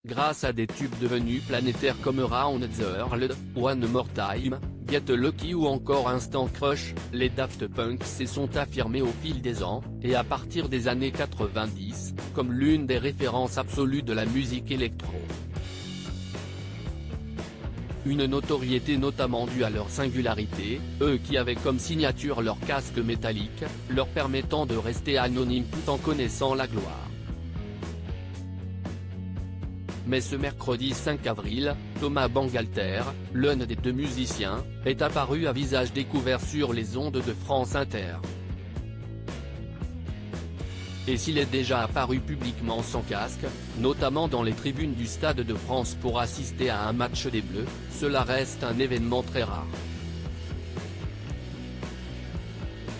grâce à des tubes devenus planétaires comme Around the World, One More Time, Get Lucky ou encore Instant Crush, les Daft Punk se sont affirmés au fil des ans, et à partir des années 90, comme l'une des références absolues de la musique électro. Une notoriété notamment due à leur singularité, eux qui avaient comme signature leur casque métallique, leur permettant de rester anonymes tout en connaissant la gloire. Mais ce mercredi 5 avril, Thomas Bangalter, l'un des deux musiciens, est apparu à visage découvert sur les ondes de France Inter. Et s'il est déjà apparu publiquement sans casque, notamment dans les tribunes du Stade de France pour assister à un match des Bleus, cela reste un événement très rare.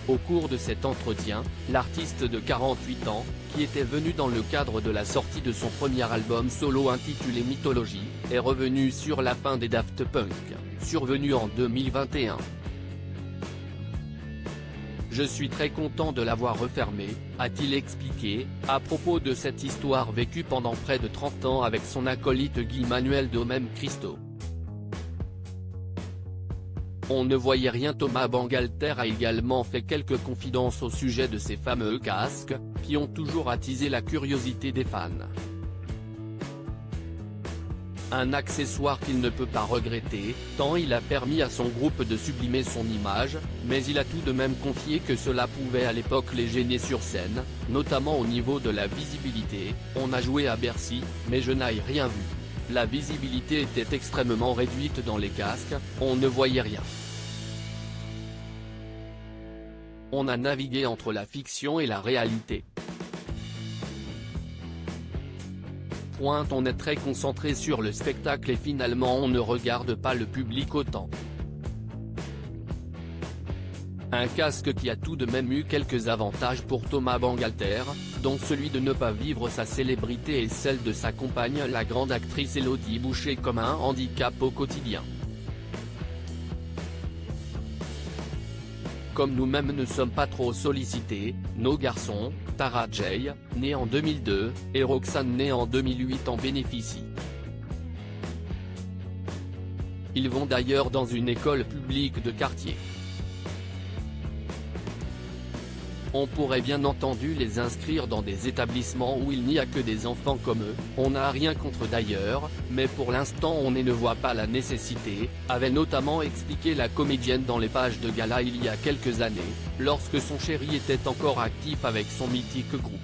Au cours de cet entretien, l'artiste de 48 ans, qui était venu dans le cadre de la sortie de son premier album solo intitulé Mythologie, est revenu sur la fin des Daft Punk, survenue en 2021. Je suis très content de l'avoir refermé, a-t-il expliqué, à propos de cette histoire vécue pendant près de 30 ans avec son acolyte Guy-Manuel Domem Christo. On ne voyait rien. Thomas Bangalter a également fait quelques confidences au sujet de ces fameux casques, qui ont toujours attisé la curiosité des fans. Un accessoire qu'il ne peut pas regretter, tant il a permis à son groupe de sublimer son image, mais il a tout de même confié que cela pouvait à l'époque les gêner sur scène, notamment au niveau de la visibilité. On a joué à Bercy, mais je n'ai rien vu. La visibilité était extrêmement réduite dans les casques, on ne voyait rien. On a navigué entre la fiction et la réalité. On est très concentré sur le spectacle et finalement on ne regarde pas le public autant. Un casque qui a tout de même eu quelques avantages pour Thomas Bangalter, dont celui de ne pas vivre sa célébrité et celle de sa compagne la grande actrice Élodie Boucher comme un handicap au quotidien. Comme nous-mêmes ne sommes pas trop sollicités, nos garçons, Tara J, née en 2002, et Roxane née en 2008 en bénéficient. Ils vont d'ailleurs dans une école publique de quartier. On pourrait bien entendu les inscrire dans des établissements où il n'y a que des enfants comme eux, on n'a rien contre d'ailleurs, mais pour l'instant on ne voit pas la nécessité, avait notamment expliqué la comédienne dans les pages de gala il y a quelques années, lorsque son chéri était encore actif avec son mythique groupe.